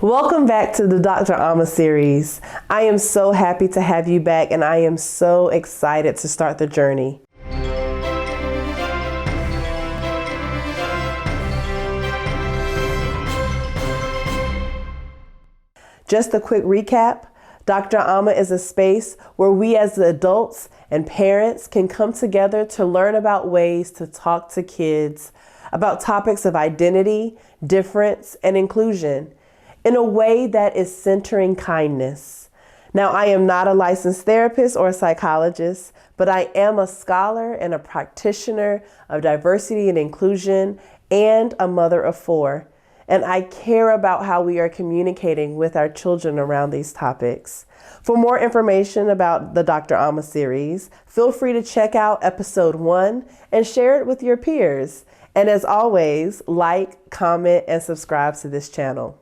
Welcome back to the Dr. Amma series. I am so happy to have you back, and I am so excited to start the journey. Just a quick recap. Dr. Amma is a space where we as adults and parents can come together to learn about ways to talk to kids about topics of identity, difference, and inclusion in a way that is centering kindness. Now, I am not a licensed therapist or a psychologist, but I am a scholar and a practitioner of diversity and inclusion and a mother of 4. And I care about how we are communicating with our children around these topics. For more information about the Dr. Amma series, feel free to check out episode 1 and share it with your peers. And as always, like, comment, and subscribe to this channel.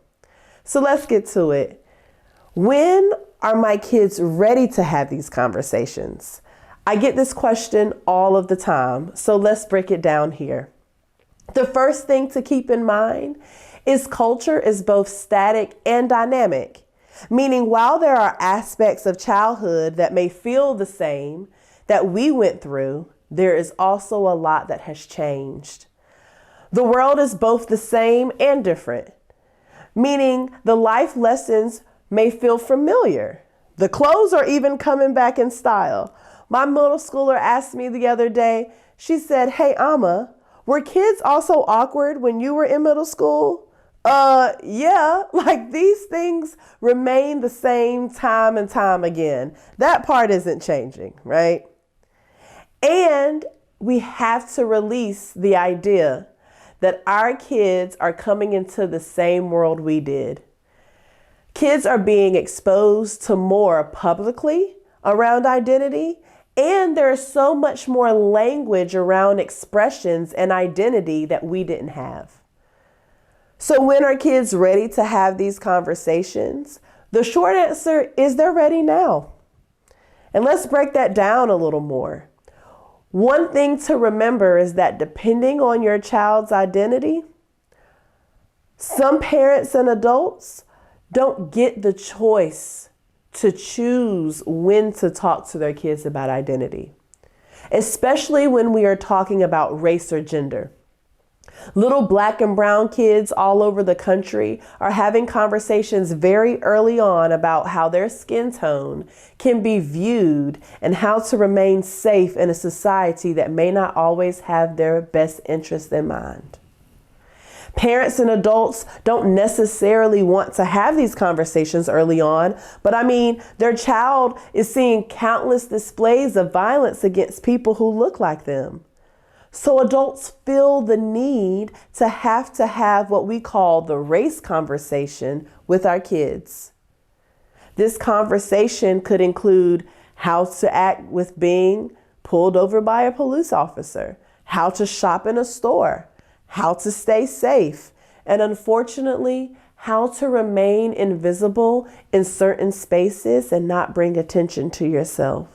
So let's get to it. When are my kids ready to have these conversations? I get this question all of the time, so let's break it down here. The first thing to keep in mind is culture is both static and dynamic, meaning while there are aspects of childhood that may feel the same that we went through, there is also a lot that has changed. The world is both the same and different, meaning the life lessons may feel familiar. The clothes are even coming back in style. My middle schooler asked me the other day, she said, "Hey, Amma, were kids also awkward when you were in middle school?" Yeah, like these things remain the same time and time again. That part isn't changing, right? And we have to release the idea that our kids are coming into the same world we did. Kids are being exposed to more publicly around identity, and there's so much more language around expressions and identity that we didn't have. So when are kids ready to have these conversations? The short answer is they're ready now. And let's break that down a little more. One thing to remember is that depending on your child's identity, some parents and adults don't get the choice to choose when to talk to their kids about identity, especially when we are talking about race or gender. Little black and brown kids all over the country are having conversations very early on about how their skin tone can be viewed and how to remain safe in a society that may not always have their best interests in mind. Parents and adults don't necessarily want to have these conversations early on, but their child is seeing countless displays of violence against people who look like them. So adults feel the need to have what we call the race conversation with our kids. This conversation could include how to act with being pulled over by a police officer, how to shop in a store, how to stay safe, and unfortunately, how to remain invisible in certain spaces and not bring attention to yourself.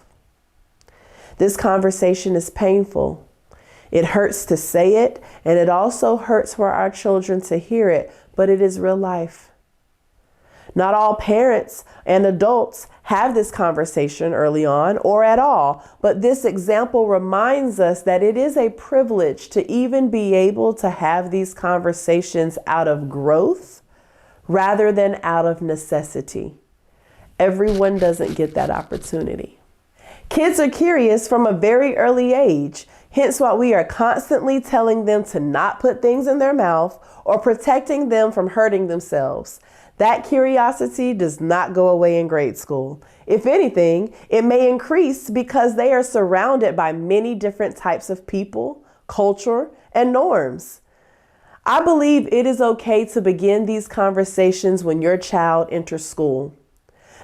This conversation is painful. It hurts to say it, and it also hurts for our children to hear it, but it is real life. Not all parents and adults have this conversation early on or at all, but this example reminds us that it is a privilege to even be able to have these conversations out of growth rather than out of necessity. Everyone doesn't get that opportunity. Kids are curious from a very early age. Hence why we are constantly telling them to not put things in their mouth or protecting them from hurting themselves. That curiosity does not go away in grade school. If anything, it may increase because they are surrounded by many different types of people, culture, and norms. I believe it is okay to begin these conversations when your child enters school.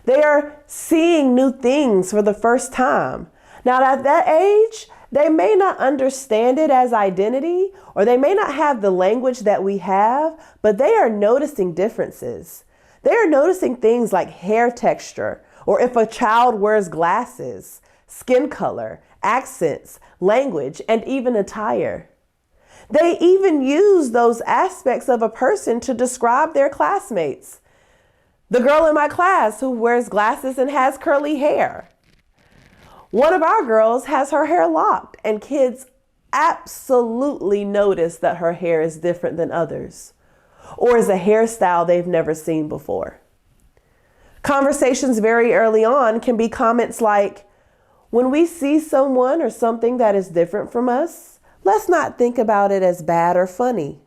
They are seeing new things for the first time. Now at that age, they may not understand it as identity, or they may not have the language that we have, but they are noticing differences. They are noticing things like hair texture, or if a child wears glasses, skin color, accents, language, and even attire. They even use those aspects of a person to describe their classmates. The girl in my class who wears glasses and has curly hair. One of our girls has her hair locked, and kids absolutely notice that her hair is different than others, or is a hairstyle they've never seen before. Conversations very early on can be comments like, when we see someone or something that is different from us, let's not think about it as bad or funny.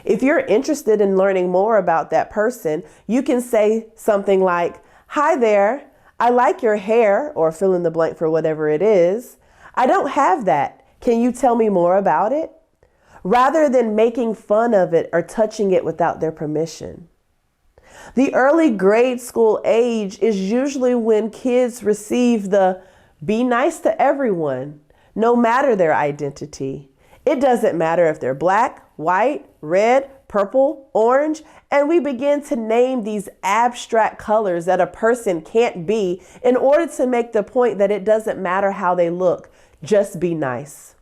If you're interested in learning more about that person, you can say something like, "Hi there, I like your hair," or fill in the blank for whatever it is. "I don't have that. Can you tell me more about it?" Rather than making fun of it or touching it without their permission. The early grade school age is usually when kids receive the "be nice to everyone," no matter their identity. It doesn't matter if they're black, white, red, purple, orange, and we begin to name these abstract colors that a person can't be in order to make the point that it doesn't matter how they look, just be nice.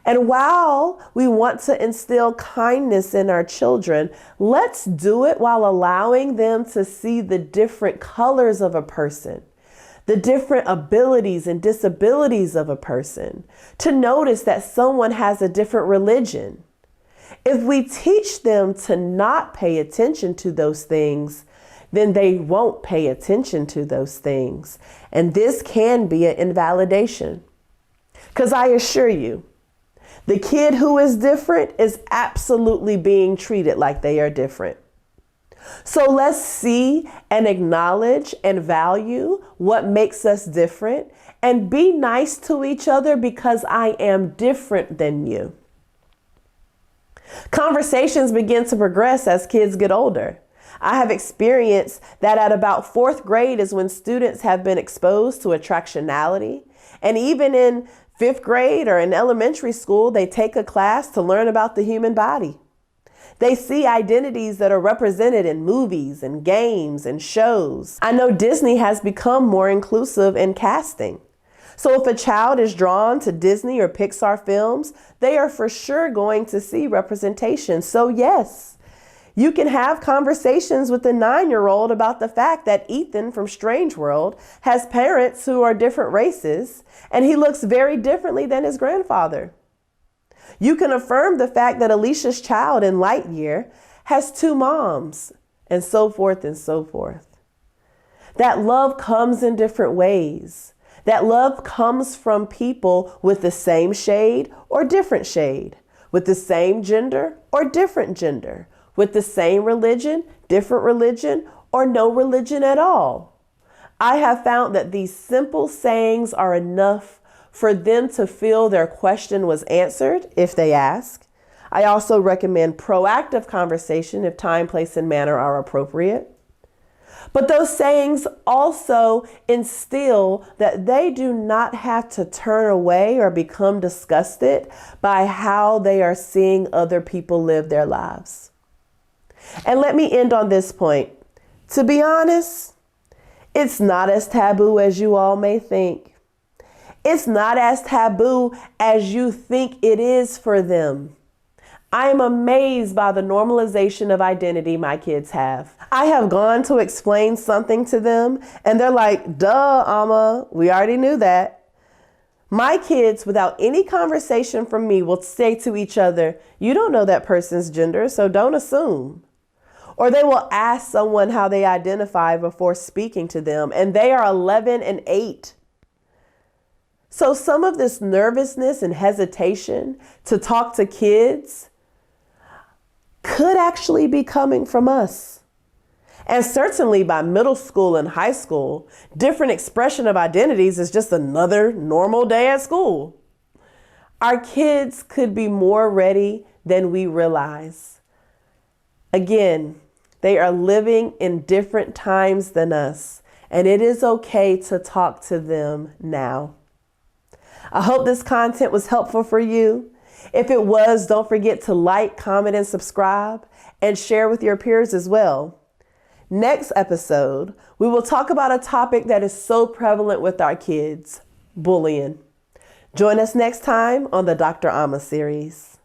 And while we want to instill kindness in our children, let's do it while allowing them to see the different colors of a person, the different abilities and disabilities of a person, to notice that someone has a different religion. If we teach them to not pay attention to those things, then they won't pay attention to those things. And this can be an invalidation. Because I assure you, the kid who is different is absolutely being treated like they are different. So let's see and acknowledge and value what makes us different and be nice to each other because I am different than you. Conversations begin to progress as kids get older. I have experienced that at about 4th grade is when students have been exposed to attractionality. And even in 5th grade or in elementary school, they take a class to learn about the human body. They see identities that are represented in movies and games and shows. I know Disney has become more inclusive in casting. So if a child is drawn to Disney or Pixar films, they are for sure going to see representation. So yes, you can have conversations with a 9-year-old about the fact that Ethan from Strange World has parents who are different races, and he looks very differently than his grandfather. You can affirm the fact that Alicia's child in Lightyear has 2 moms, and so forth and so forth. That love comes in different ways. That love comes from people with the same shade or different shade, with the same gender or different gender, with the same religion, different religion, or no religion at all. I have found that these simple sayings are enough for them to feel their question was answered if they ask. I also recommend proactive conversation if time, place, and manner are appropriate. But those sayings also instill that they do not have to turn away or become disgusted by how they are seeing other people live their lives. And let me end on this point. To be honest, it's not as taboo as you all may think. It's not as taboo as you think it is for them. I am amazed by the normalization of identity my kids have. I have gone to explain something to them and they're like, "Duh, Amma, we already knew that." My kids, without any conversation from me, will say to each other, "You don't know that person's gender, so don't assume." Or they will ask someone how they identify before speaking to them, and they are 11 and 8. So some of this nervousness and hesitation to talk to kids could actually be coming from us. And certainly by middle school and high school, different expression of identities is just another normal day at school. Our kids could be more ready than we realize. Again, they are living in different times than us, and it is okay to talk to them now. I hope this content was helpful for you. If it was, don't forget to like, comment, and subscribe, and share with your peers as well. Next episode, we will talk about a topic that is so prevalent with our kids, bullying. Join us next time on the Dr. Amma Series.